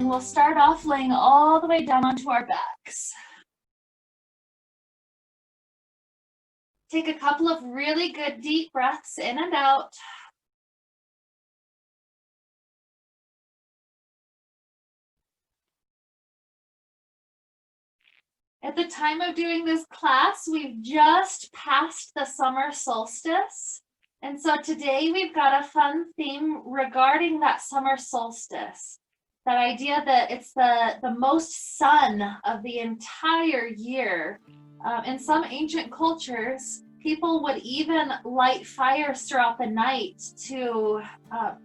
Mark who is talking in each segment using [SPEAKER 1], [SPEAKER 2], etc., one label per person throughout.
[SPEAKER 1] and we'll start off laying all the way down onto our backs. Take a couple of really good deep breaths in and out. At the time of doing this class, we've just passed the summer solstice. And so today we've got a fun theme regarding that summer solstice. That idea that it's the most sun of the entire year. In some ancient cultures, people would even light fires throughout the night to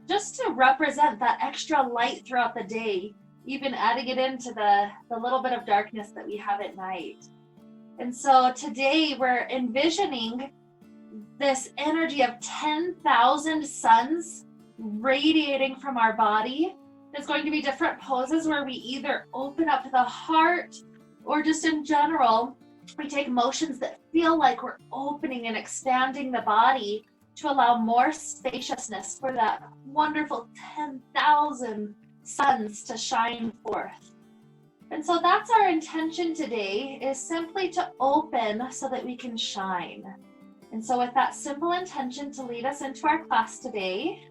[SPEAKER 1] just to represent that extra light throughout the day, even adding it into the little bit of darkness that we have at night. And so today we're envisioning this energy of 10,000 suns radiating from our body. There's going to be different poses where we either open up the heart or just in general, we take motions that feel like we're opening and expanding the body to allow more spaciousness for that wonderful 10,000 suns to shine forth. And so that's our intention today, is simply to open so that we can shine. And so with that simple intention to lead us into our class today,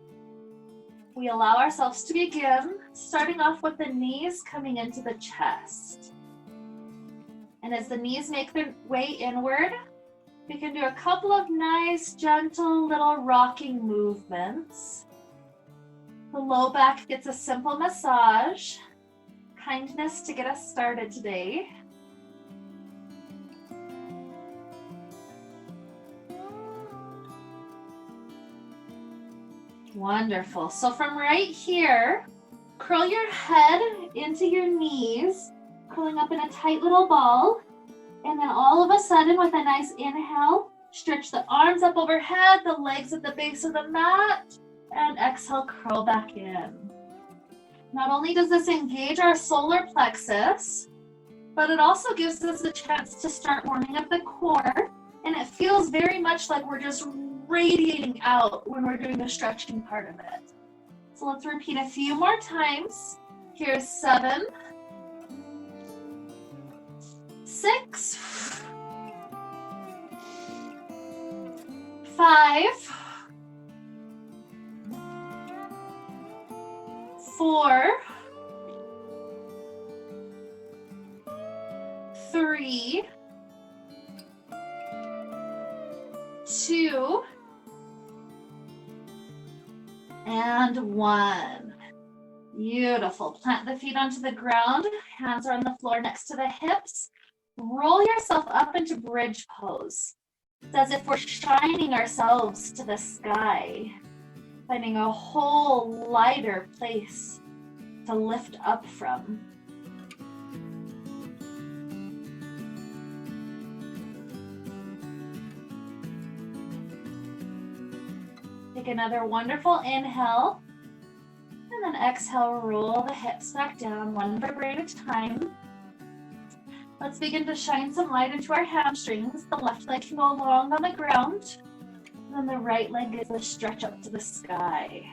[SPEAKER 1] we allow ourselves to begin, starting off with the knees coming into the chest. And as the knees make their way inward, we can do a couple of nice, gentle little rocking movements. The low back gets a simple massage. Kindness to get us started today. Wonderful. So from right here, curl your head into your knees, curling up in a tight little ball. And then all of a sudden, with a nice inhale, stretch the arms up overhead, the legs at the base of the mat, and exhale, curl back in. Not only does this engage our solar plexus, but it also gives us a chance to start warming up the core. And it feels very much like we're just radiating out when we're doing the stretching part of it. So let's repeat a few more times. Here's 7, 6, 5, 4, 3, 2, and 1. Beautiful. Plant the feet onto the ground. Hands are on the floor next to the hips. Roll yourself up into bridge pose. It's as if we're shining ourselves to the sky, finding a whole lighter place to lift up from. Take another wonderful inhale, and then exhale, roll the hips back down, one vertebrae at a time. Let's begin to shine some light into our hamstrings. The left leg can go long on the ground, and then the right leg gets a stretch up to the sky.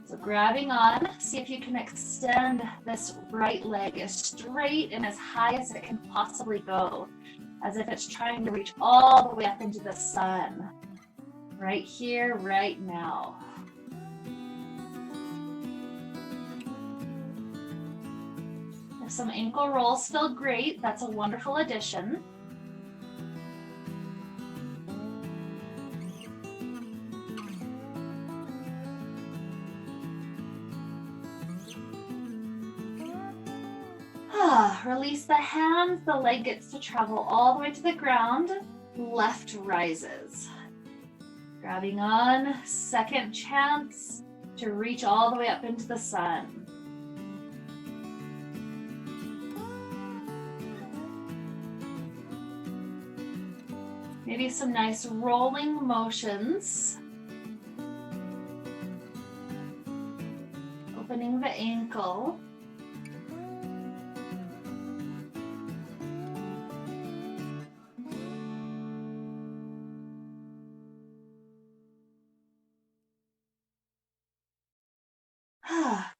[SPEAKER 1] So grabbing on, see if you can extend this right leg as straight and as high as it can possibly go, as if it's trying to reach all the way up into the sun. Right here, right now. If some ankle rolls feel great, that's a wonderful addition. Release the hands, the leg gets to travel all the way to the ground, left rises. Grabbing on, second chance to reach all the way up into the sun. Maybe some nice rolling motions. Opening the ankle.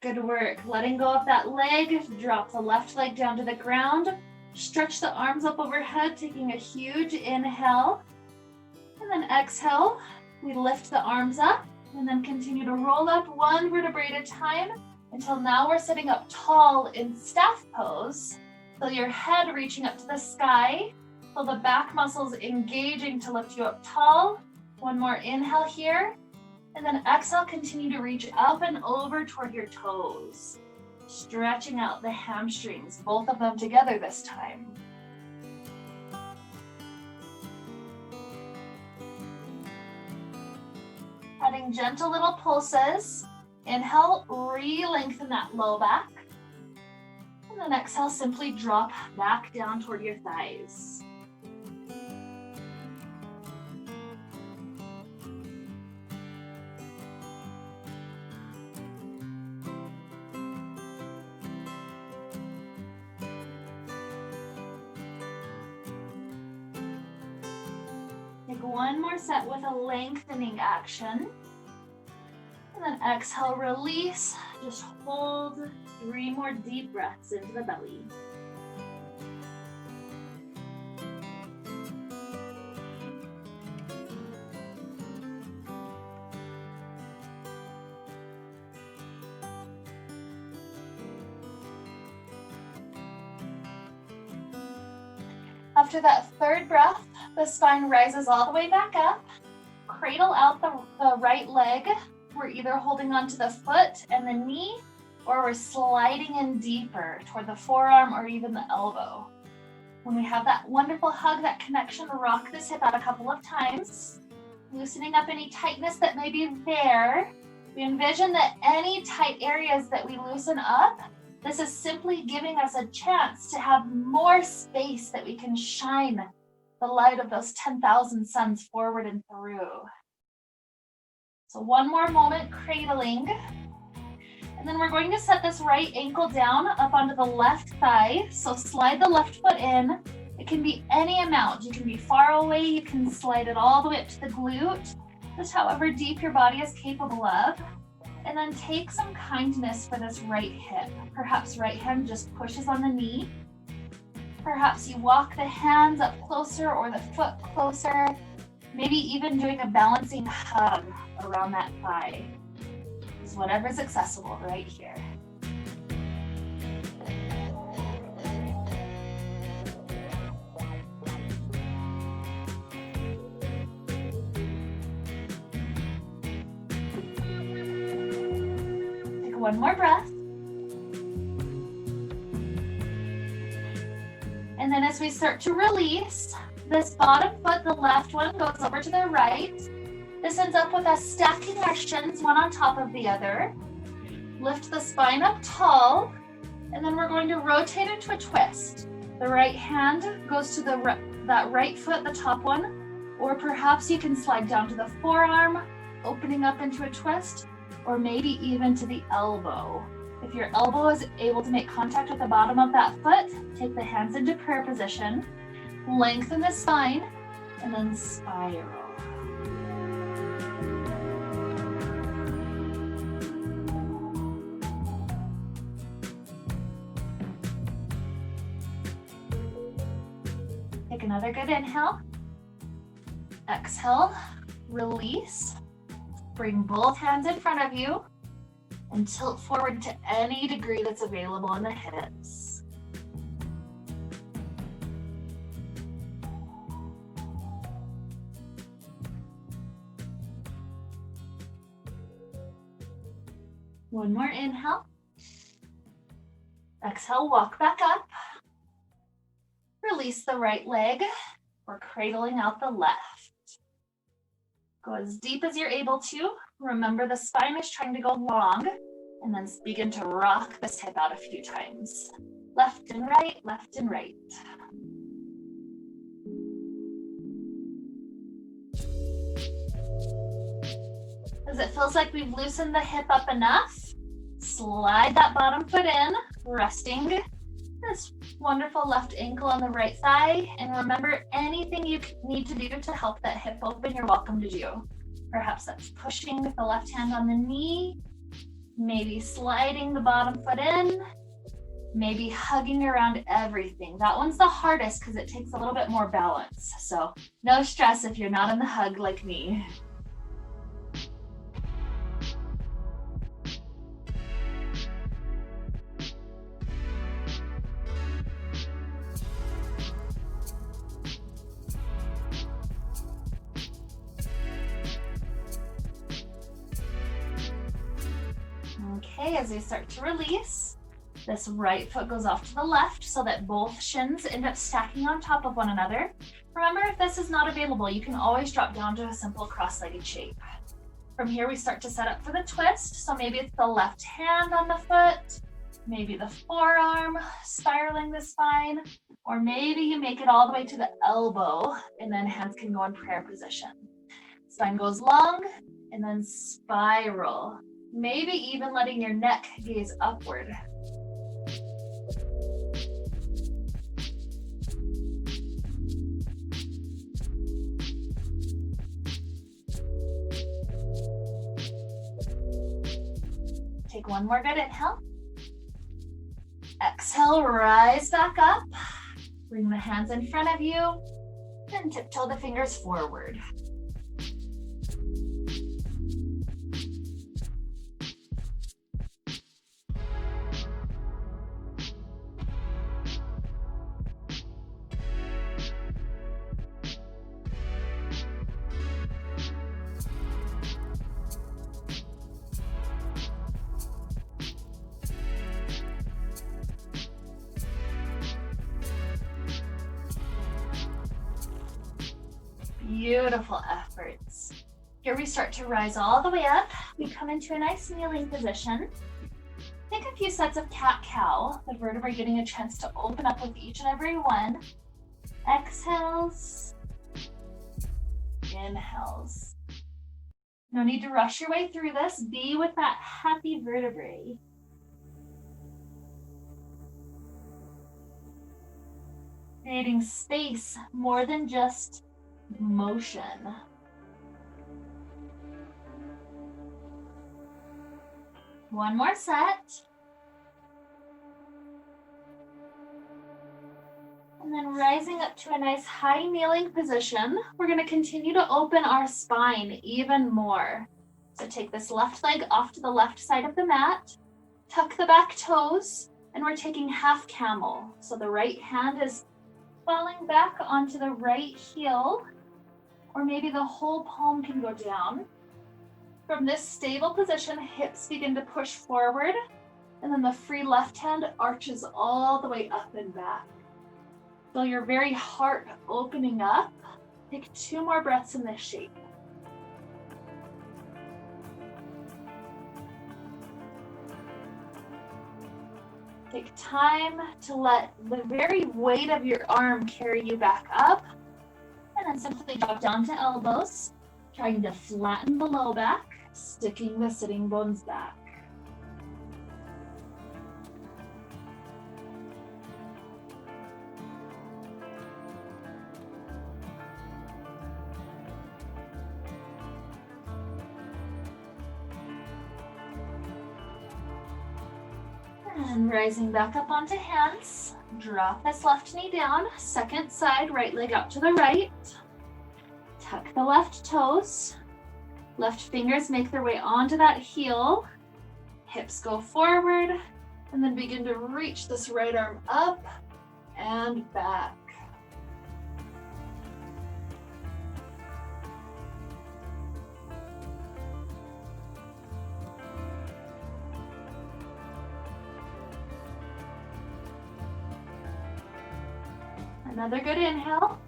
[SPEAKER 1] Good work. Letting go of that leg, drop the left leg down to the ground, stretch the arms up overhead, taking a huge inhale, and then exhale. We lift the arms up and then continue to roll up one vertebrae at a time until now we're sitting up tall in staff pose. Feel your head reaching up to the sky. Feel the back muscles engaging to lift you up tall. One more inhale here. And then exhale, continue to reach up and over toward your toes. Stretching out the hamstrings, both of them together this time. Adding gentle little pulses. Inhale, re-lengthen that low back. And then exhale, simply drop back down toward your thighs. Take one more set with a lengthening action. And then exhale, release. Just hold 3 more deep breaths into the belly. After that third breath, the spine rises all the way back up. Cradle out the right leg. We're either holding onto the foot and the knee, or we're sliding in deeper toward the forearm or even the elbow. When we have that wonderful hug, that connection, rock this hip out a couple of times, loosening up any tightness that may be there. We envision that any tight areas that we loosen up, this is simply giving us a chance to have more space that we can shine the light of those 10,000 suns forward and through. So one more moment, cradling. And then we're going to set this right ankle down up onto the left thigh. So slide the left foot in. It can be any amount. You can be far away. You can slide it all the way up to the glute, just however deep your body is capable of. And then take some kindness for this right hip. Perhaps right hand just pushes on the knee. Perhaps you walk the hands up closer or the foot closer. Maybe even doing a balancing hug around that thigh. It's whatever's accessible right here. Take one more breath. And then as we start to release, this bottom foot, the left one, goes over to the right. This ends up with us stacking our shins one on top of the other. Lift the spine up tall, and then we're going to rotate into a twist. The right hand goes to that right foot, the top one, or perhaps you can slide down to the forearm, opening up into a twist, or maybe even to the elbow. If your elbow is able to make contact with the bottom of that foot, take the hands into prayer position, lengthen the spine, and then spiral. Take another good inhale. Exhale, release. Bring both hands in front of you and tilt forward to any degree that's available in the hips. One more inhale. Exhale, walk back up. Release the right leg. We're cradling out the left. Go as deep as you're able to. Remember the spine is trying to go long, and then begin to rock this hip out a few times. Left and right, left and right. As it feels like we've loosened the hip up enough, slide that bottom foot in, resting this wonderful left ankle on the right thigh. And remember, anything you need to do to help that hip open, you're welcome to do. Perhaps that's pushing with the left hand on the knee, Maybe sliding the bottom foot in, maybe hugging around everything. That one's the hardest because it takes a little bit more balance. So no stress if you're not in the hug like me. Okay, as we start to release, this right foot goes off to the left so that both shins end up stacking on top of one another. Remember, if this is not available, you can always drop down to a simple cross-legged shape. From here, we start to set up for the twist. So maybe it's the left hand on the foot, maybe the forearm spiraling the spine, or maybe you make it all the way to the elbow and then hands can go in prayer position. Spine goes long and then spiral. Maybe even letting your neck gaze upward. Take one more good inhale. Exhale, rise back up. Bring the hands in front of you and tiptoe the fingers forward. Beautiful efforts. Here we start to rise all the way up. We come into a nice kneeling position. Take a few sets of cat-cow, the vertebrae getting a chance to open up with each and every one. Exhales, inhales. No need to rush your way through this. Be with that happy vertebrae. Creating space more than just motion. One more set. And then rising up to a nice high kneeling position, we're going to continue to open our spine even more. So take this left leg off to the left side of the mat, tuck the back toes, and we're taking half camel. So the right hand is falling back onto the right heel, or maybe the whole palm can go down. From this stable position, hips begin to push forward, and then the free left hand arches all the way up and back. Feel your very heart opening up. Take 2 more breaths in this shape. Take time to let the very weight of your arm carry you back up, and then simply drop down to elbows, trying to flatten the low back, sticking the sitting bones back. And rising back up onto hands, drop this left knee down, second side, right leg out to the right. Tuck the left toes. Left fingers make their way onto that heel. Hips go forward, and then begin to reach this right arm up and back. Another good inhale.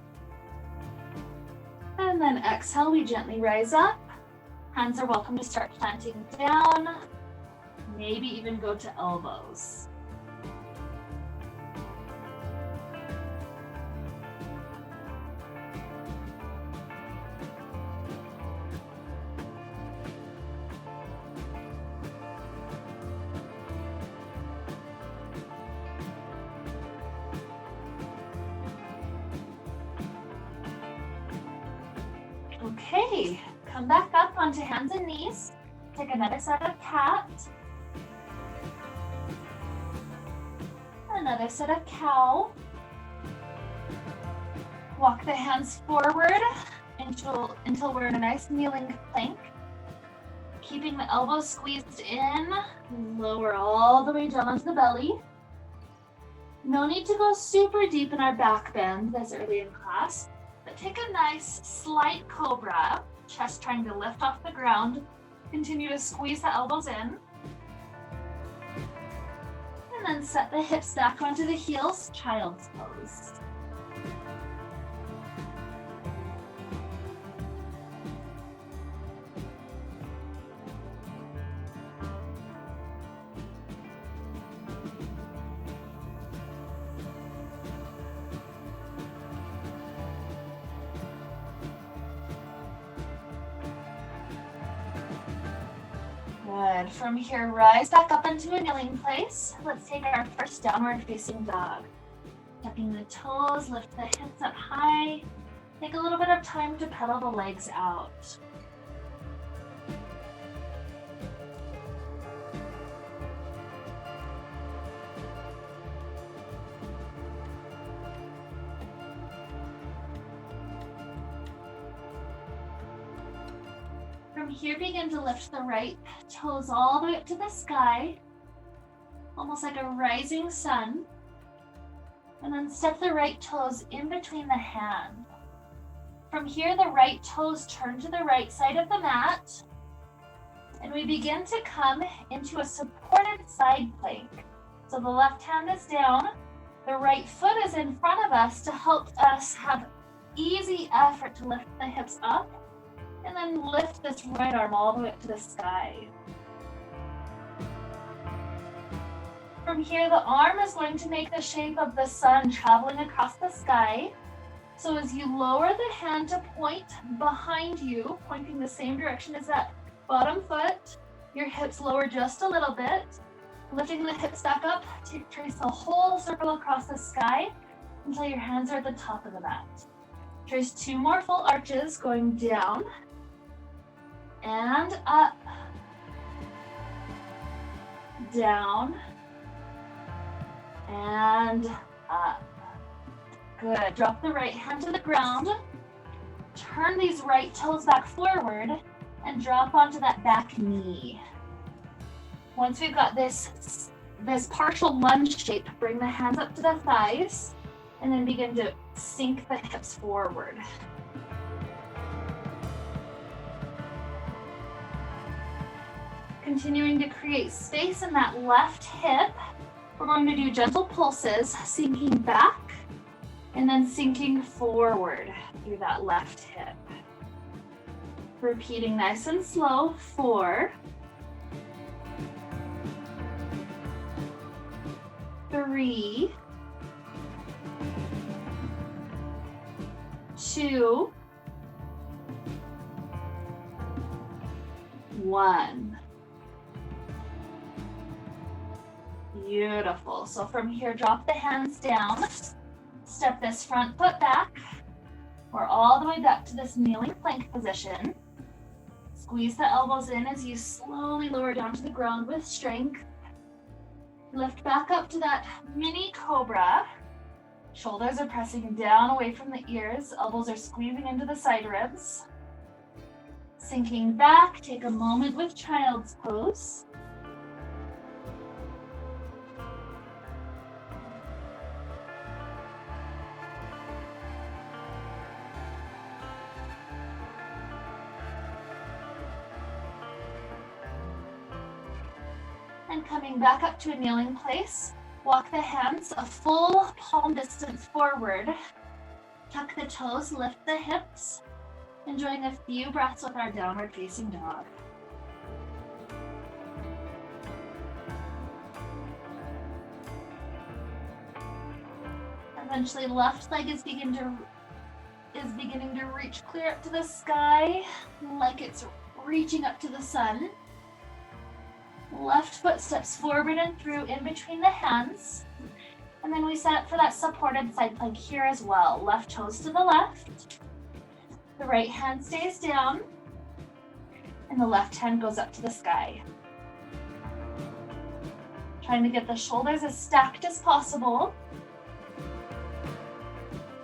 [SPEAKER 1] And then exhale, we gently rise up. Hands are welcome to start planting down. Maybe even go to elbows. Okay, come back up onto hands and knees. Take another set of cat. Another set of cow. Walk the hands forward until we're in a nice kneeling plank. Keeping the elbows squeezed in, lower all the way down onto the belly. No need to go super deep in our back bend this early in class, but take a nice slight cobra, chest trying to lift off the ground. Continue to squeeze the elbows in. And then set the hips back onto the heels, child's pose. Good. From here, rise back up into a kneeling place. Let's take our first downward facing dog. Tucking the toes, lift the hips up high. Take a little bit of time to pedal the legs out. From here, begin to lift the right toes all the way up to the sky, almost like a rising sun. And then step the right toes in between the hand. From here, the right toes turn to the right side of the mat. And we begin to come into a supported side plank. So the left hand is down, the right foot is in front of us to help us have easy effort to lift the hips up. And then lift this right arm all the way up to the sky. From here, the arm is going to make the shape of the sun traveling across the sky. So as you lower the hand to point behind you, pointing the same direction as that bottom foot, your hips lower just a little bit. Lifting the hips back up, trace a whole circle across the sky until your hands are at the top of the mat. Trace 2 more full arches going down and up, down, and up. Good. Drop the right hand to the ground. Turn these right toes back forward and drop onto that back knee. Once we've got this partial lunge shape, bring the hands up to the thighs and then begin to sink the hips forward. Continuing to create space in that left hip, we're going to do gentle pulses, sinking back and then sinking forward through that left hip. Repeating nice and slow. 4, 3, 2, 1. Beautiful. So from here, drop the hands down. Step this front foot back. We're all the way back to this kneeling plank position. Squeeze the elbows in as you slowly lower down to the ground with strength. Lift back up to that mini cobra. Shoulders are pressing down away from the ears. Elbows are squeezing into the side ribs. Sinking back, take a moment with child's pose. And coming back up to a kneeling place, walk the hands a full palm distance forward. Tuck the toes, lift the hips. Enjoying a few breaths with our downward facing dog. Eventually, left leg is beginning to reach clear up to the sky, like it's reaching up to the sun. Left foot steps forward and through in between the hands. And then we set up for that supported side plank here as well. Left toes to the left. The right hand stays down. And the left hand goes up to the sky. Trying to get the shoulders as stacked as possible.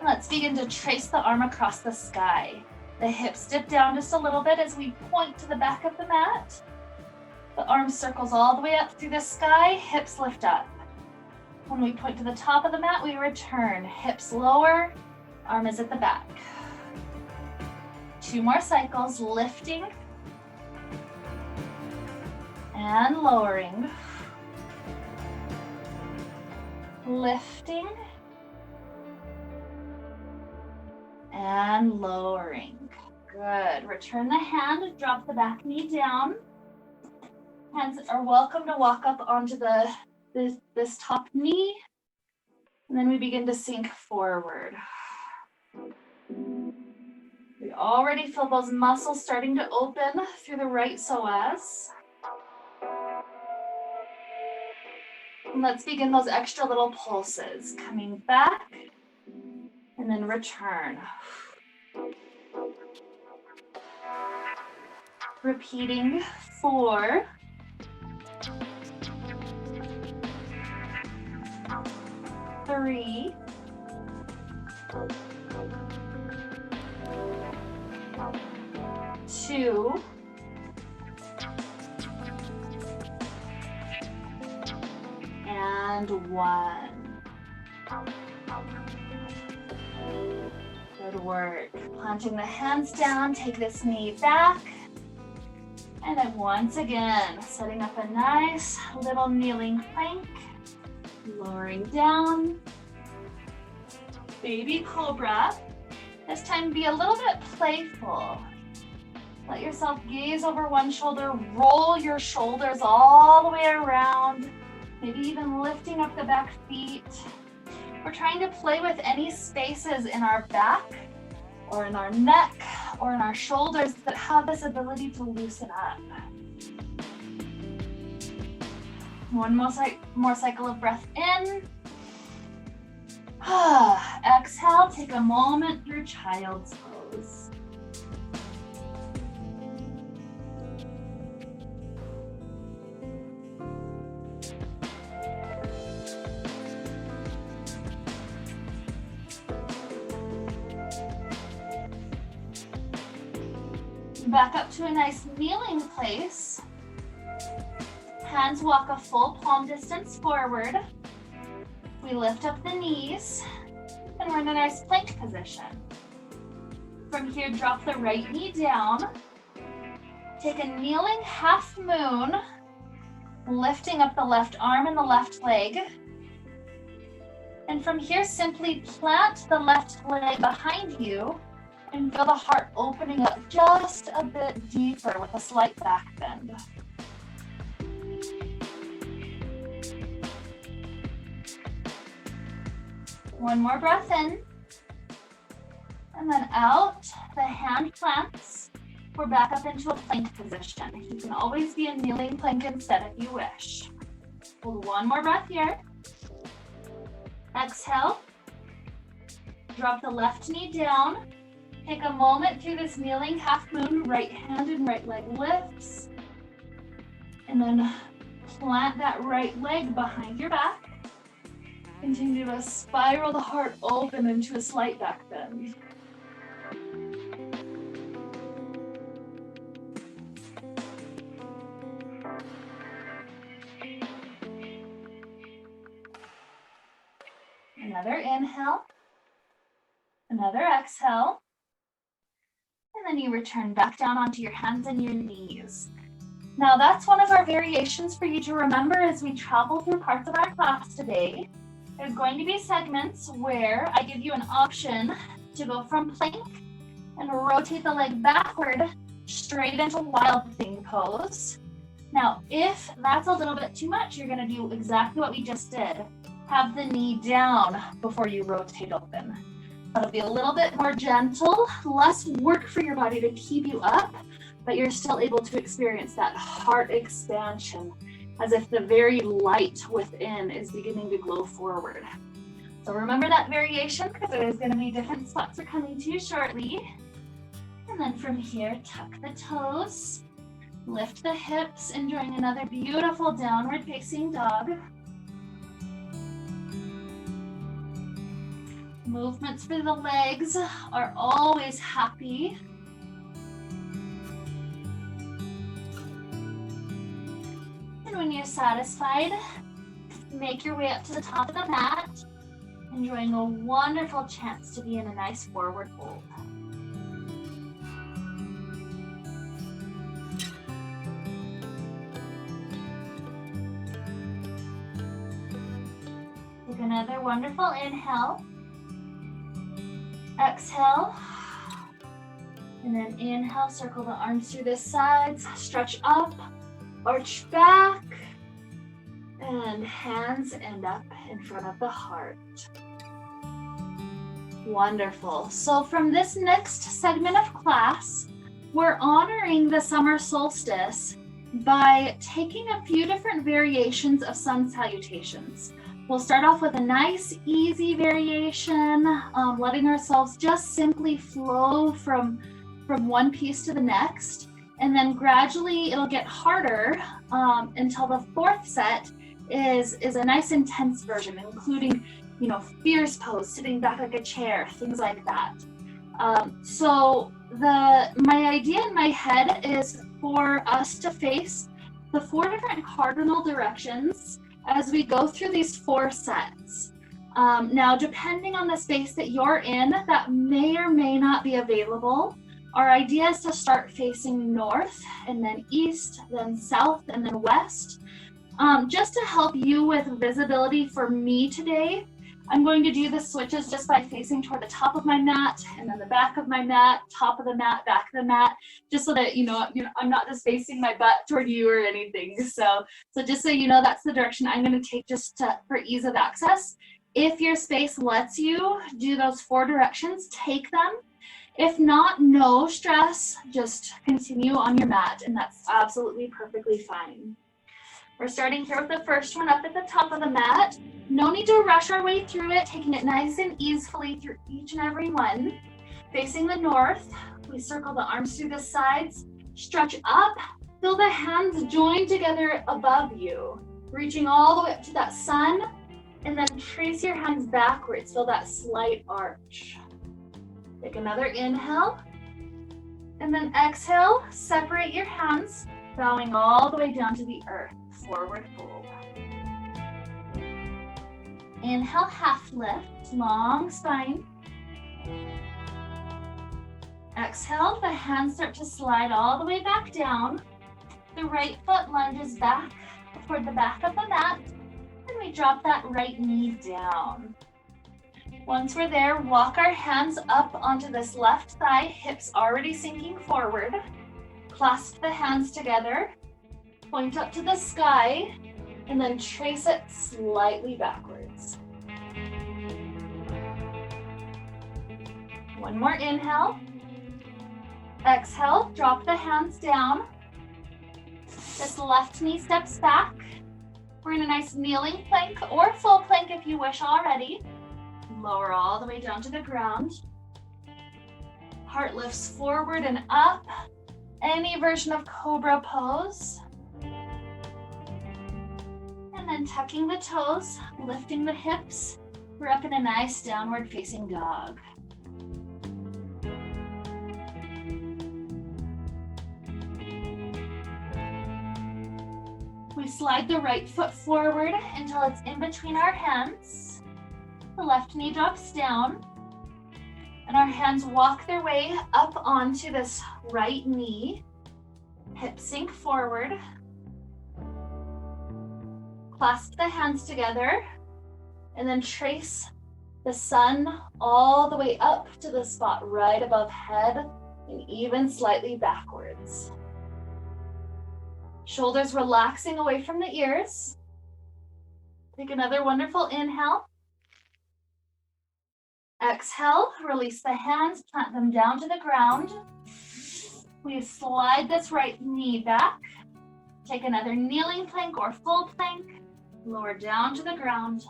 [SPEAKER 1] Let's begin to trace the arm across the sky. The hips dip down just a little bit as we point to the back of the mat. The arm circles all the way up through the sky, hips lift up. When we point to the top of the mat, we return. Hips lower, arm is at the back. 2 more cycles, lifting and lowering. Lifting and lowering. Good. Return the hand, drop the back knee down. Hands are welcome to walk up onto this top knee. And then we begin to sink forward. We already feel those muscles starting to open through the right psoas. And let's begin those extra little pulses. Coming back and then return. Repeating 4, 3, 2, and 1. Good work. Planting the hands down, take this knee back. And then once again, setting up a nice little kneeling plank. Lowering down. Baby cobra. This time be a little bit playful. Let yourself gaze over one shoulder, roll your shoulders all the way around, maybe even lifting up the back feet. We're trying to play with any spaces in our back or in our neck or in our shoulders that have this ability to loosen up. One more cycle of breath in. Exhale, take a moment through child's pose. Back up to a nice kneeling place. Hands walk a full palm distance forward. We lift up the knees and we're in a nice plank position. From here, drop the right knee down. Take a kneeling half moon, lifting up the left arm and the left leg. And from here, simply plant the left leg behind you and feel the heart opening up just a bit deeper with a slight back bend. One more breath in. And then out, the hand plants. We're back up into a plank position. You can always be a kneeling plank instead if you wish. Hold one more breath here. Exhale. Drop the left knee down. Take a moment through this kneeling half moon, right hand and right leg lifts. And then plant that right leg behind your back. Continue to spiral the heart open into a slight back bend. Another inhale. Another exhale. And then you return back down onto your hands and your knees. Now that's one of our variations for you to remember as we travel through parts of our class today. There's going to be segments where I give you an option to go from plank and rotate the leg backward straight into wild thing pose. Now, if that's a little bit too much, you're going to do exactly what we just did. Have the knee down before you rotate open. That'll be a little bit more gentle, less work for your body to keep you up, but you're still able to experience that heart expansion as if the very light within is beginning to glow forward. So remember that variation because there's going to be different spots we're coming to shortly. And then from here, tuck the toes, Lift the hips, enjoying another beautiful downward facing dog. Movements for the legs are always happy. And when you're satisfied, make your way up to the top of the mat, enjoying a wonderful chance to be in a nice forward fold. Take another wonderful inhale. Exhale. And then inhale, circle the arms through the sides, stretch up, arch back, and hands end up in front of the heart. Wonderful. So from this next segment of class, we're honoring the summer solstice by taking a few different variations of sun salutations. We'll start off with a nice, easy variation, letting ourselves just simply flow from one piece to the next. And then gradually it'll get harder until the fourth set is a nice intense version, including, fierce pose, sitting back like a chair, things like that. So my idea in my head is for us to face the 4 different cardinal directions as we go through these 4 sets. Now, depending on the space that you're in, that may or may not be available. Our idea is to start facing north, and then east, then south, and then west. Just to help you with visibility for me today, I'm going to do the switches just by facing toward the top of my mat, and then the back of my mat, top of the mat, back of the mat, just so that I'm not just facing my butt toward you or anything. So just so you know, that's the direction I'm going to take for ease of access. If your space lets you do those 4 directions, take them. If not, no stress, just continue on your mat, and that's absolutely perfectly fine. We're starting here with the first one up at the top of the mat. No need to rush our way through it, taking it nice and easily through each and every one. Facing the north, we circle the arms through the sides, stretch up, feel the hands join together above you, reaching all the way up to that sun, and then trace your hands backwards, feel that slight arch. Take another inhale, and then exhale, separate your hands, bowing all the way down to the earth, forward fold. Inhale, half lift, long spine. Exhale, the hands start to slide all the way back down. The right foot lunges back toward the back of the mat, and we drop that right knee down. Once we're there, walk our hands up onto this left thigh, hips already sinking forward. Clasp the hands together, point up to the sky, and then trace it slightly backwards. One more inhale. Exhale, drop the hands down. This left knee steps back. We're in a nice kneeling plank or full plank if you wish already. Lower all the way down to the ground. Heart lifts forward and up. Any version of cobra pose. And then tucking the toes, lifting the hips. We're up in a nice downward facing dog. We slide the right foot forward until it's in between our hands. The left knee drops down, and our hands walk their way up onto this right knee. Hips sink forward. Clasp the hands together, and then trace the sun all the way up to the spot right above head and even slightly backwards. Shoulders relaxing away from the ears. Take another wonderful inhale. Exhale, release the hands, plant them down to the ground. We slide this right knee back. Take another kneeling plank or full plank. Lower down to the ground.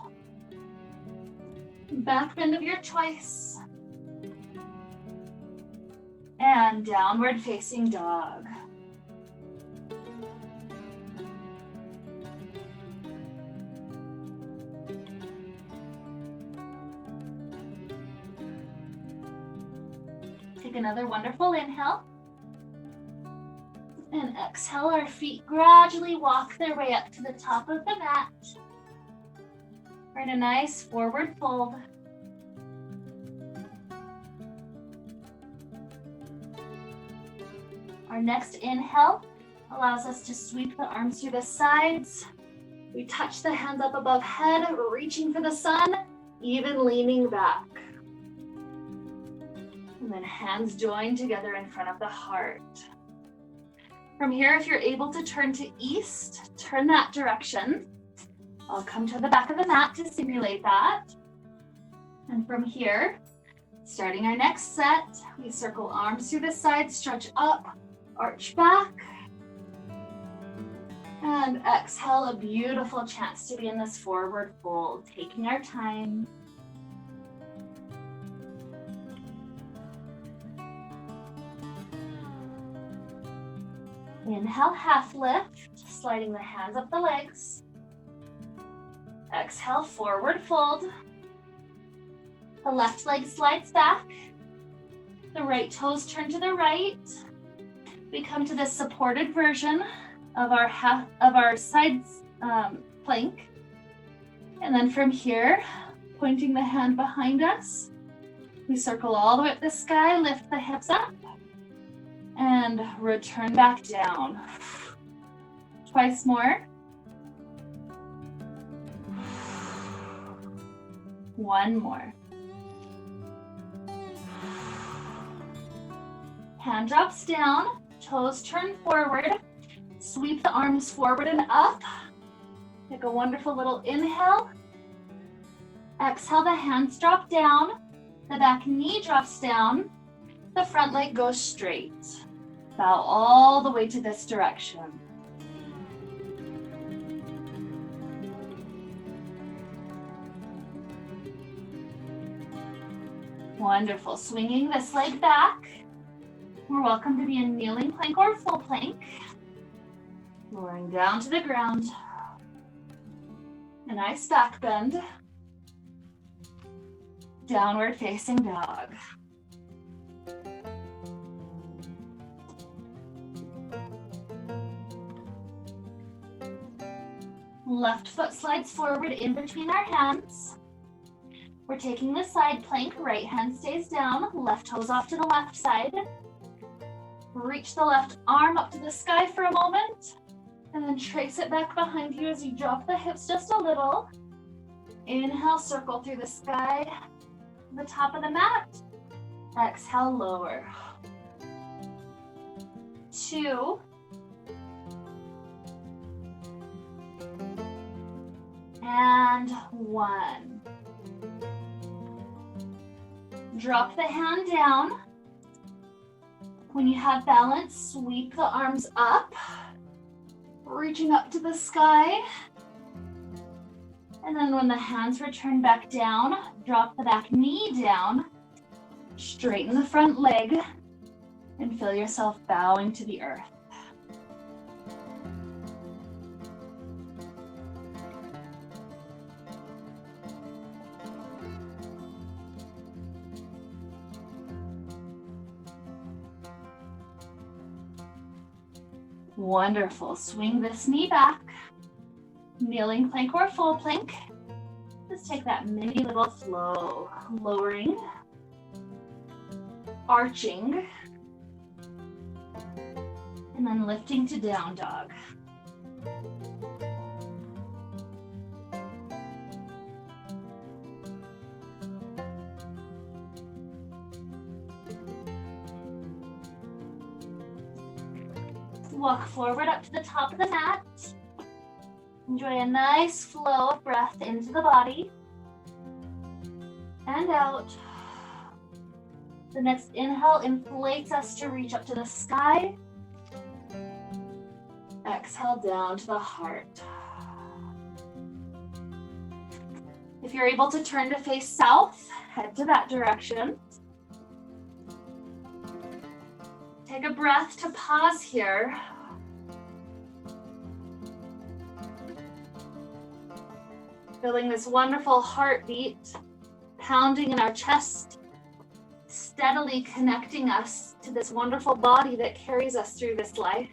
[SPEAKER 1] Back bend of your choice. And downward facing dog. Take another wonderful inhale. And exhale, our feet gradually walk their way up to the top of the mat. Right, a nice forward fold. Our next inhale allows us to sweep the arms through the sides. We touch the hands up above head, reaching for the sun, even leaning back. And then hands join together in front of the heart. From here, if you're able to turn to east, turn that direction. I'll come to the back of the mat to simulate that. And from here, starting our next set, we circle arms through the sides, stretch up, arch back. And exhale, a beautiful chance to be in this forward fold, taking our time. Inhale, half lift, sliding the hands up the legs. Exhale, forward fold. The left leg slides back. The right toes turn to the right. We come to this supported version of our sides plank. And then from here, pointing the hand behind us, we circle all the way up the sky, lift the hips up, and return back down. Twice more. One more. Hand drops down, toes turn forward, sweep the arms forward and up. Take a wonderful little inhale. Exhale, the hands drop down, the back knee drops down, the front leg goes straight. Bow all the way to this direction. Wonderful. Swinging this leg back. We're welcome to be in kneeling plank or full plank. Lowering down to the ground. A nice back bend. Downward facing dog. Left foot slides forward in between our hands. We're taking the side plank, right hand stays down, left toes off to the left side. Reach the left arm up to the sky for a moment, and then trace it back behind you as you drop the hips just a little. Inhale, circle through the sky, the top of the mat. Exhale, lower. 2. And 1. Drop the hand down. When you have balance, sweep the arms up, reaching up to the sky. And then when the hands return back down, drop the back knee down, straighten the front leg, and feel yourself bowing to the earth. Wonderful. Swing this knee back. Kneeling plank or full plank. Let's take that mini little flow. Lowering. Arching. And then lifting to down dog. Walk forward up to the top of the mat. Enjoy a nice flow of breath into the body and out. The next inhale inflates us to reach up to the sky. Exhale down to the heart. If you're able to turn to face south, head to that direction. Take a breath to pause here. Feeling this wonderful heartbeat pounding in our chest, steadily connecting us to this wonderful body that carries us through this life.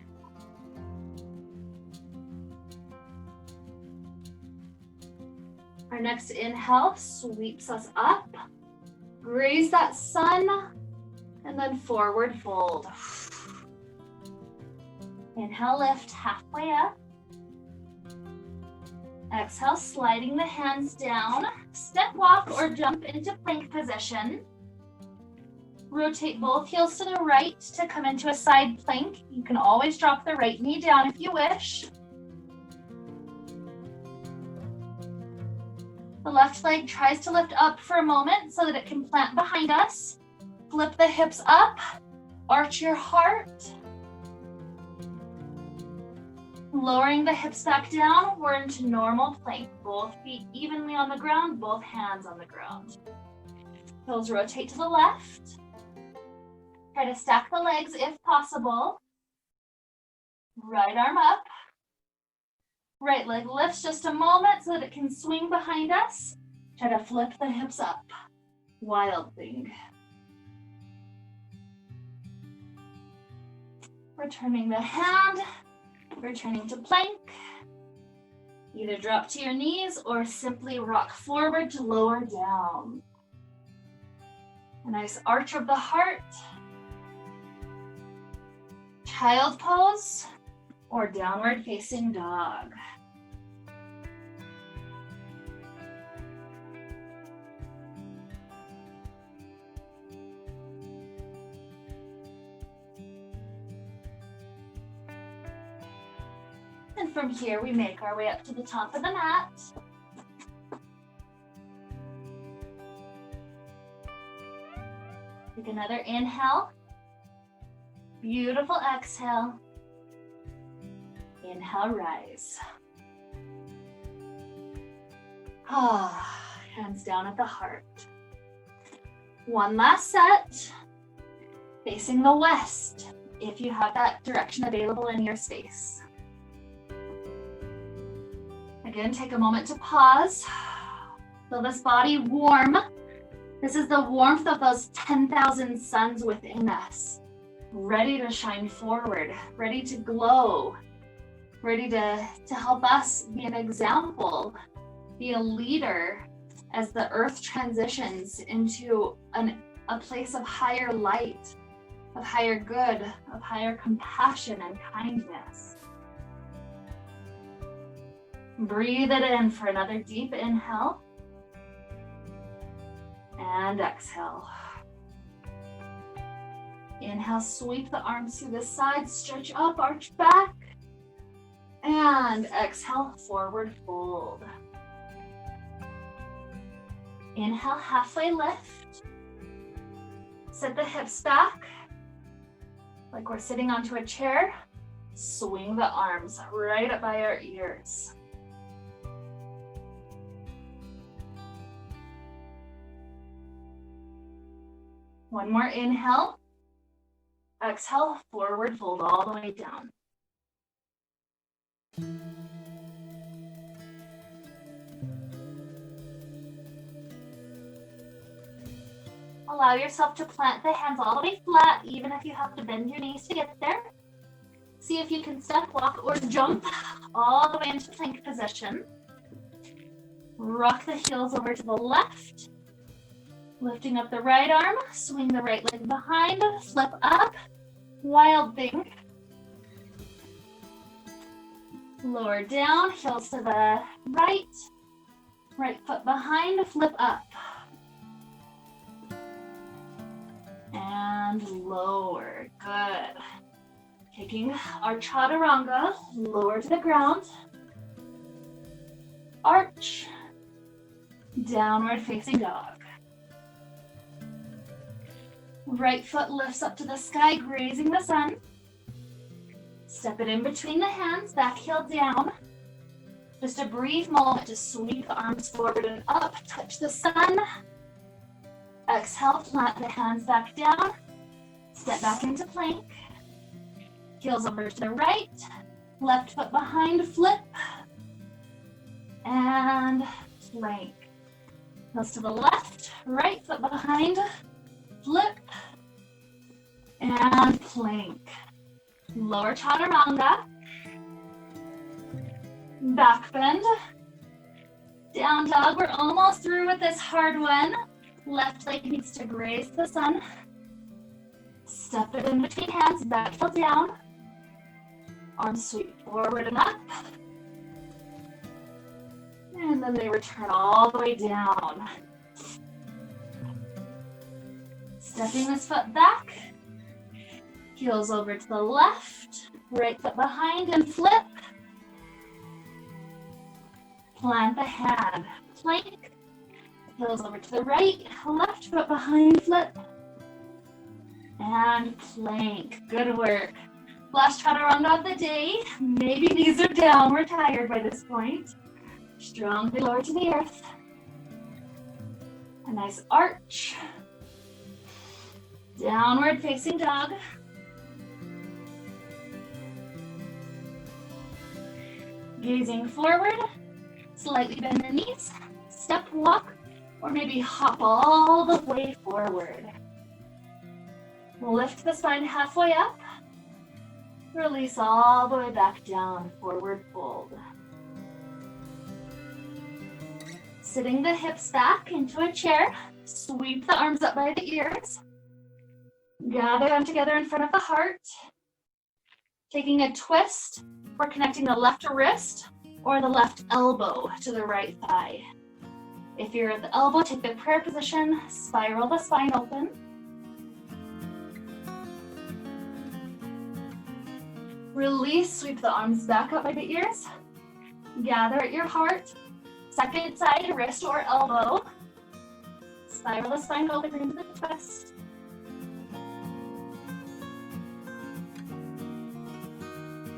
[SPEAKER 1] Our next inhale sweeps us up, graze that sun, and then forward fold. Inhale, lift halfway up. Exhale, sliding the hands down. Step walk or jump into plank position. Rotate both heels to the right to come into a side plank. You can always drop the right knee down if you wish. The left leg tries to lift up for a moment so that it can plant behind us. Flip the hips up, arch your heart. Lowering the hips back down, we're into normal plank. Both feet evenly on the ground, both hands on the ground. Heels rotate to the left. Try to stack the legs if possible. Right arm up. Right leg lifts just a moment so that it can swing behind us. Try to flip the hips up. Wild thing. Returning the hand, returning to plank. Either drop to your knees or simply rock forward to lower down. A nice arch of the heart. Child pose or downward facing dog. And from here, we make our way up to the top of the mat. Take another inhale. Beautiful exhale. Inhale, rise. Hands down at the heart. One last set. Facing the west, if you have that direction available in your space. Again, take a moment to pause. Feel this body warm. This is the warmth of those 10,000 suns within us. Ready to shine forward, ready to glow, ready to help us be an example, be a leader as the earth transitions into a place of higher light, of higher good, of higher compassion and kindness. Breathe it in for another deep inhale. And exhale. Inhale, sweep the arms to the side, stretch up, arch back. And exhale, forward fold. Inhale, halfway lift. Sit the hips back, like we're sitting onto a chair. Swing the arms right up by our ears. One more inhale. Exhale, forward fold all the way down. Allow yourself to plant the hands all the way flat, even if you have to bend your knees to get there. See if you can step, walk, or jump all the way into plank position. Rock the heels over to the left. Lifting up the right arm, swing the right leg behind, flip up, wild thing. Lower down, heels to the right, right foot behind, flip up. And lower, good. Taking our chaturanga, lower to the ground. Arch, downward facing dog. Right foot lifts up to the sky, grazing the sun. Step it in between the hands, back heel down. Just a brief moment to sweep the arms forward and up, touch the sun. Exhale, plant the hands back down. Step back into plank. Heels over to the right, left foot behind, flip. And plank. Heels to the left, right foot behind. flip, and plank. Lower chaturanga, back bend, down dog. We're almost through with this hard one. Left leg needs to graze the sun. Step it in between hands, back heel down. Arms sweep forward and up. And then they return all the way down. Stepping this foot back. Heels over to the left. Right foot behind and flip. Plant the hand. Plank. Heels over to the right. Left foot behind, flip. And plank. Good work. Last chaturanga of the day. Maybe knees are down. We're tired by this point. Strongly lower to the earth. A nice arch. Downward facing dog. Gazing forward. Slightly bend the knees. Step walk. Or maybe hop all the way forward. Lift the spine halfway up. Release all the way back down, forward fold. Sitting the hips back into a chair, sweep the arms up by the ears. Gather them together in front of the heart. Taking a twist, we're connecting the left wrist or the left elbow to the right thigh. If you're at the elbow, take the prayer position, spiral the spine open. Release, sweep the arms back up by the ears. Gather at your heart. Second side, wrist or elbow. Spiral the spine open into the twist.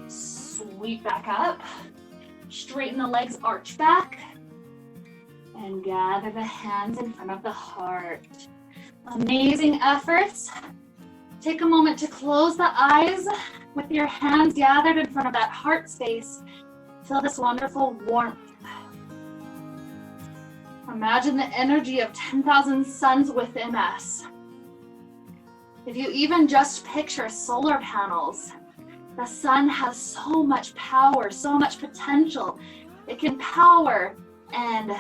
[SPEAKER 1] Sweep back up. Straighten the legs, arch back. And gather the hands in front of the heart. Amazing efforts. Take a moment to close the eyes with your hands gathered in front of that heart space. Feel this wonderful warmth. Imagine the energy of 10,000 suns within us. If you even just picture solar panels, the sun has so much power, so much potential. It can power and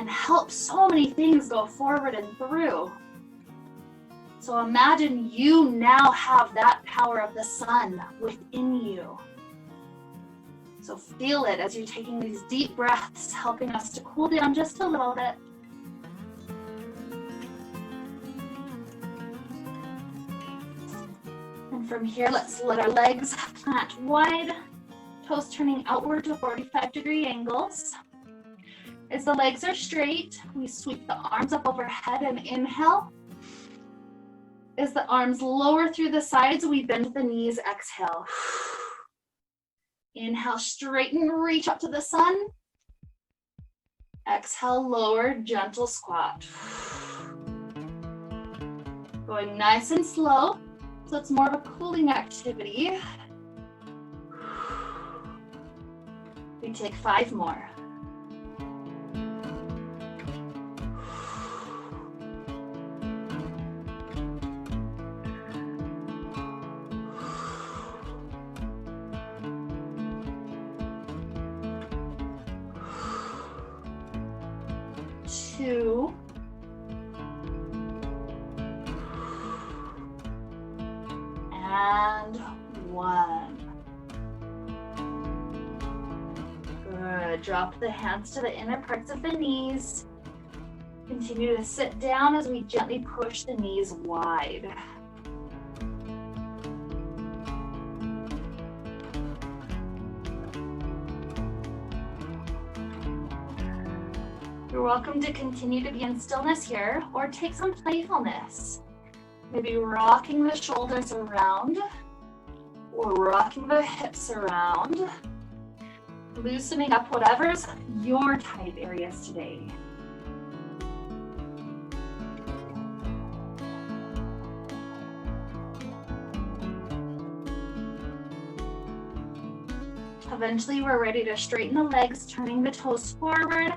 [SPEAKER 1] help so many things go forward and through. So imagine you now have that power of the sun within you. So feel it as you're taking these deep breaths, helping us to cool down just a little bit. And from here, let's let our legs plant wide, toes turning outward to 45-degree angles. As the legs are straight, we sweep the arms up overhead and inhale. As the arms lower through the sides, we bend the knees, exhale. Inhale, straighten, reach up to the sun. Exhale, lower, gentle squat. Going nice and slow, so it's more of a cooling activity. We take 5 more. Two. And 1. Good. Drop the hands to the inner parts of the knees. Continue to sit down as we gently push the knees wide. You're welcome to continue to be in stillness here or take some playfulness. Maybe rocking the shoulders around or rocking the hips around. Loosening up whatever's your tight areas today. Eventually, we're ready to straighten the legs, turning the toes forward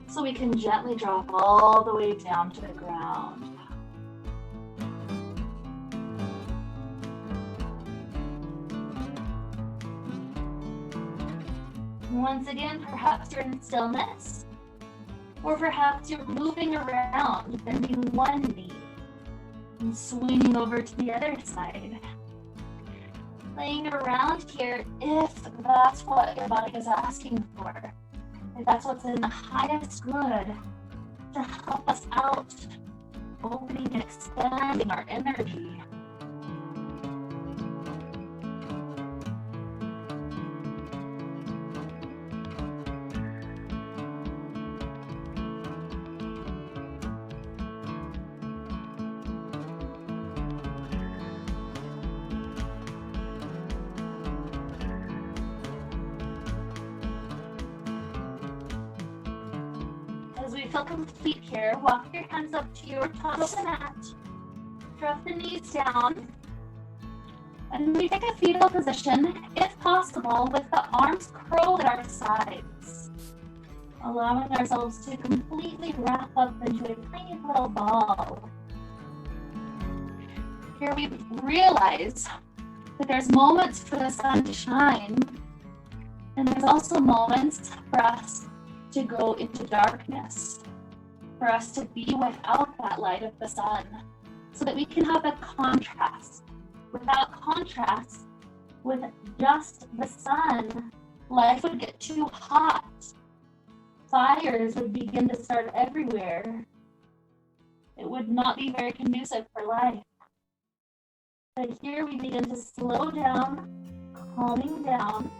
[SPEAKER 1] so we can gently drop all the way down to the ground. Once again, perhaps you're in stillness, or perhaps you're moving around, bending one knee and swinging over to the other side. Playing around here if that's what your body is asking for. If that's what's in the highest good to help us out, opening and expanding our energy. Feel complete here. Walk your hands up to your top of the mat. Drop the knees down. And we take a fetal position, if possible, with the arms curled at our sides. Allowing ourselves to completely wrap up into a tiny little ball. Here we realize that there's moments for the sun to shine. And there's also moments for us to go into darkness, for us to be without that light of the sun, so that we can have a contrast. Without contrast, with just the sun, life would get too hot. Fires would begin to start everywhere. It would not be very conducive for life. But here we begin to slow down, calming down,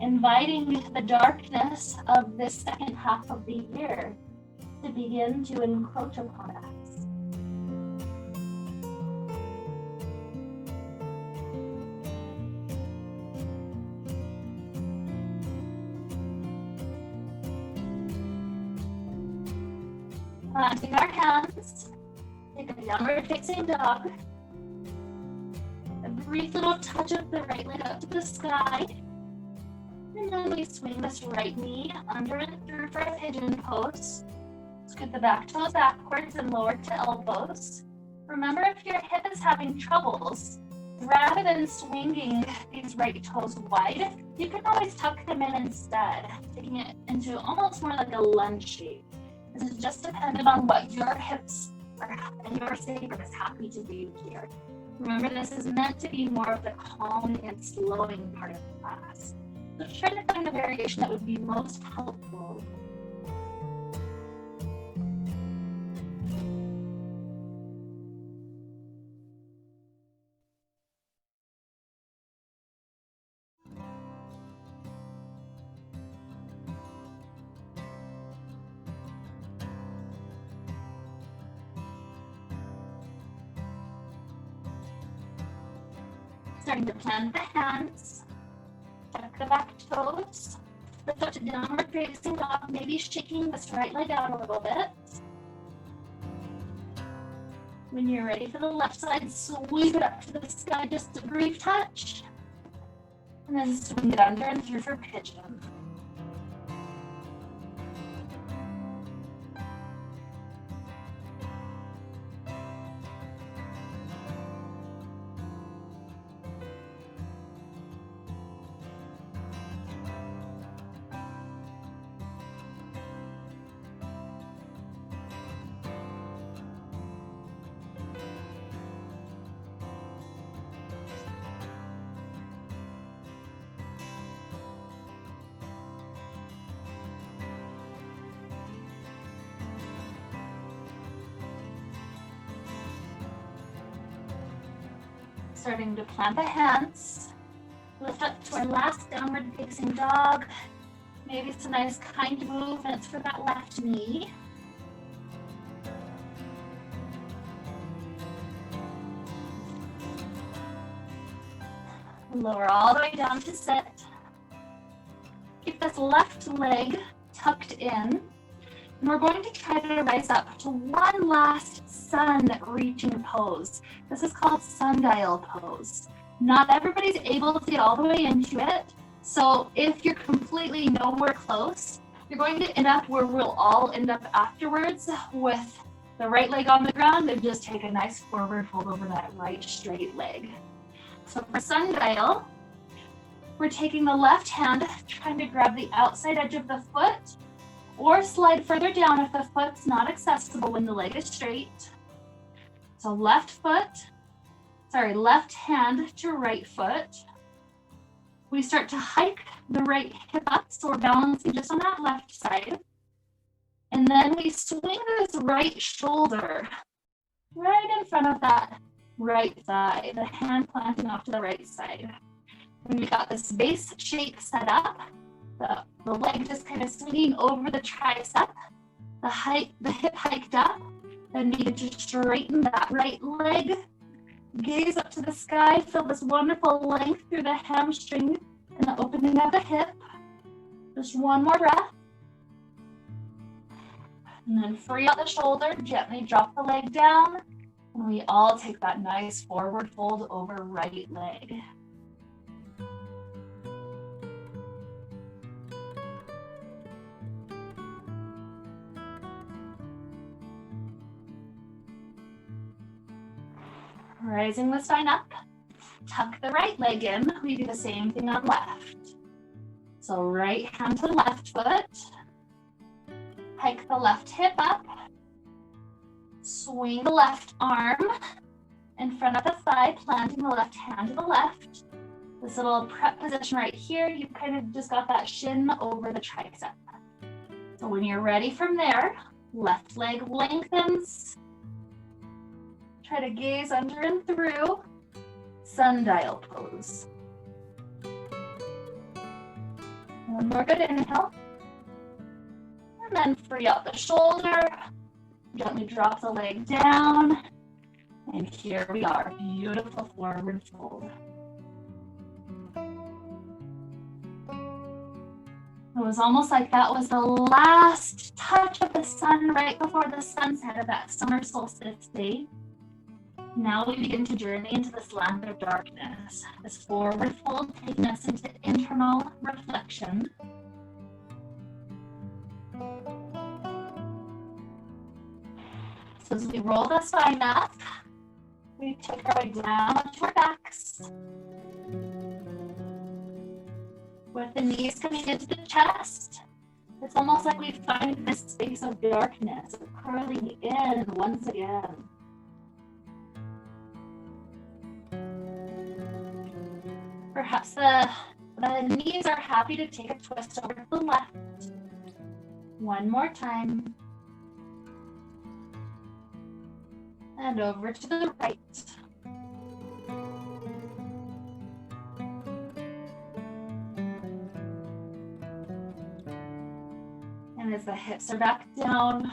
[SPEAKER 1] inviting the darkness of this second half of the year to begin to encroach upon us. Take our hands, take a downward facing dog, a brief little touch of the right leg up to the sky. And then we swing this right knee under and through for a pigeon pose. Scoot the back toes backwards and lower to elbows. Remember, if your hip is having troubles, rather than swinging these right toes wide, you can always tuck them in instead, taking it into almost more like a lunge shape. This is just dependent on what your hips and your sacrum is happy to do here. Remember, this is meant to be more of the calming and slowing part of the class. So try to find a variation that would be most helpful. Starting to plant the hands. Tuck the back toes, lift up to downward facing dog, maybe shaking this right leg out a little bit. When you're ready for the left side, sweep it up to the sky, just a brief touch. And then swing it under and through for pigeon. Starting to plant the hands, lift up to our last downward facing dog. Maybe some nice kind movements for that left knee. Lower all the way down to sit. Keep this left leg tucked in. And we're going to try to rise up to one last sun reaching pose. This is called sundial pose. Not everybody's able to get all the way into it. So if you're completely nowhere close, you're going to end up where we'll all end up afterwards with the right leg on the ground and just take a nice forward fold over that right straight leg. So for sundial, We're taking the left hand, trying to grab the outside edge of the foot, or slide further down if the foot's not accessible when the leg is straight. So left hand to right foot. We start to hike the right hip up, so we're balancing just on that left side. And then we swing this right shoulder right in front of that right thigh, the hand planting off to the right side. And we got this base shape set up, the leg just kind of swinging over the tricep, the hip hiked up, then begin to straighten that right leg, gaze up to the sky, feel this wonderful length through the hamstring and the opening of the hip. Just one more breath. And then free out the shoulder, gently drop the leg down, and we all take that nice forward fold over right leg. Rising the spine up, tuck the right leg in. We do the same thing on left. So right hand to the left foot, hike the left hip up, swing the left arm in front of the thigh, planting the left hand to the left. This little prep position right here, you kind of just got that shin over the tricep. So when you're ready from there, left leg lengthens. Try to gaze under and through, sundial pose. One more good inhale. And then free out the shoulder, gently drop the leg down. And here we are, beautiful forward fold. It was almost like that was the last touch of the sun right before the sunset of that summer solstice day. Now we begin to journey into this land of darkness, this forward fold taking us into internal reflection. So as we roll the spine up, we take our way down to our backs. With the knees coming into the chest, it's almost like we find this space of darkness, curling in once again. Perhaps the knees are happy to take a twist over to the left. One more time. And over to the right. And as the hips are back down,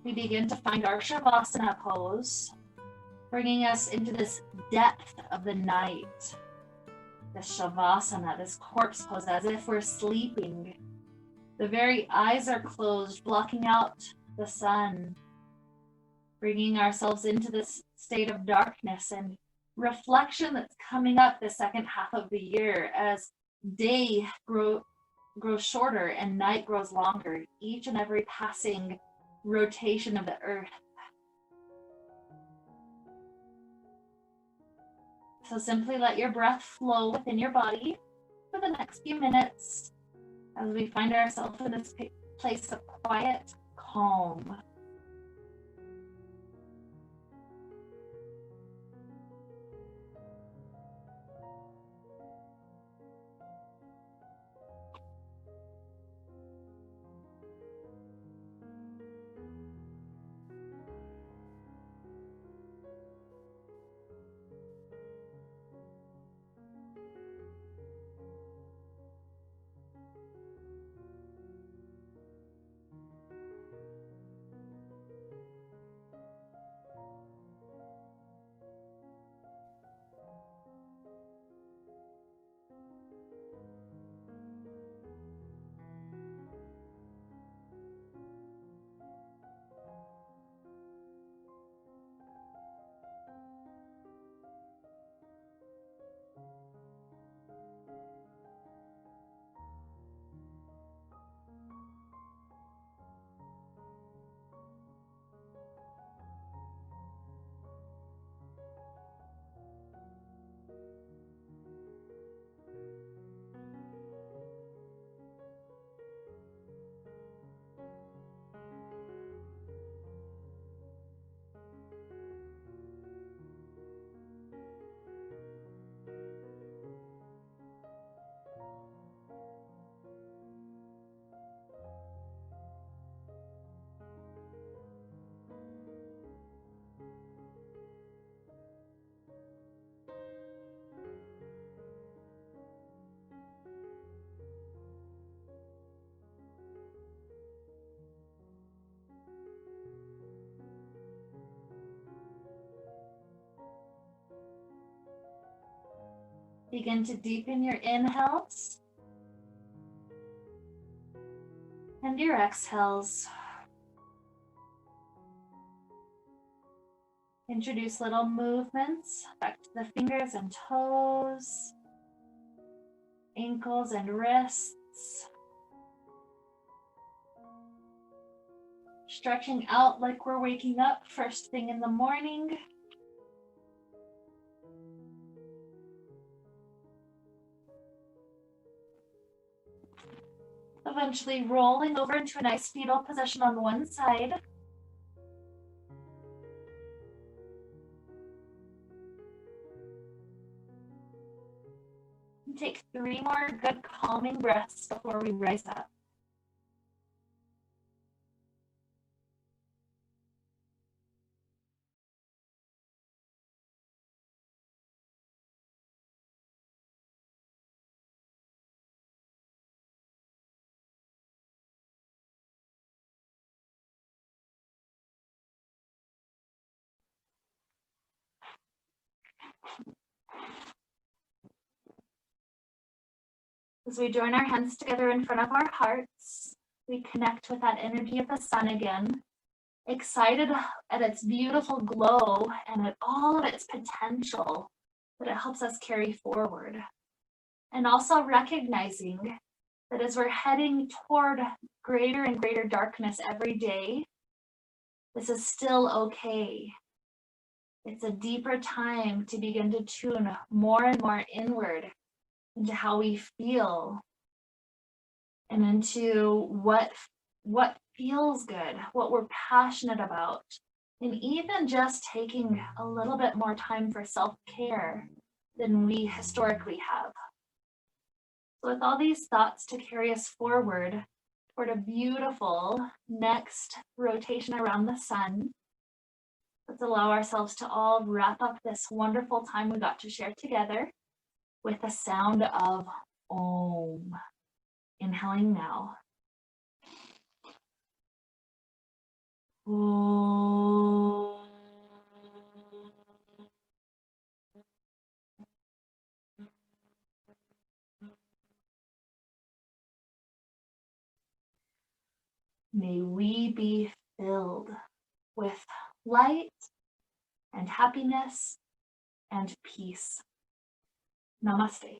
[SPEAKER 1] we begin to find our Shavasana pose, bringing us into this depth of the night. This Shavasana, this corpse pose, as if we're sleeping. The very eyes are closed, blocking out the sun, bringing ourselves into this state of darkness and reflection that's coming up the second half of the year as day grows shorter and night grows longer, each and every passing rotation of the earth. So simply let your breath flow within your body for the next few minutes as we find ourselves in this place of quiet calm. Begin to deepen your inhales and your exhales. Introduce little movements back to the fingers and toes, ankles and wrists. Stretching out like we're waking up first thing in the morning. Eventually rolling over into a nice fetal position on one side. And take 3 more good calming breaths before we rise up. As we join our hands together in front of our hearts, we connect with that energy of the sun again, excited at its beautiful glow and at all of its potential that it helps us carry forward. And also recognizing that as we're heading toward greater and greater darkness every day, this is still okay. It's a deeper time to begin to tune more and more inward into how we feel and into what feels good, what we're passionate about, and even just taking a little bit more time for self-care than we historically have. So with all these thoughts to carry us forward toward a beautiful next rotation around the sun, let's allow ourselves to all wrap up this wonderful time we got to share together with the sound of Om. Inhaling now. Om. May we be filled with light and happiness and peace. Namaste.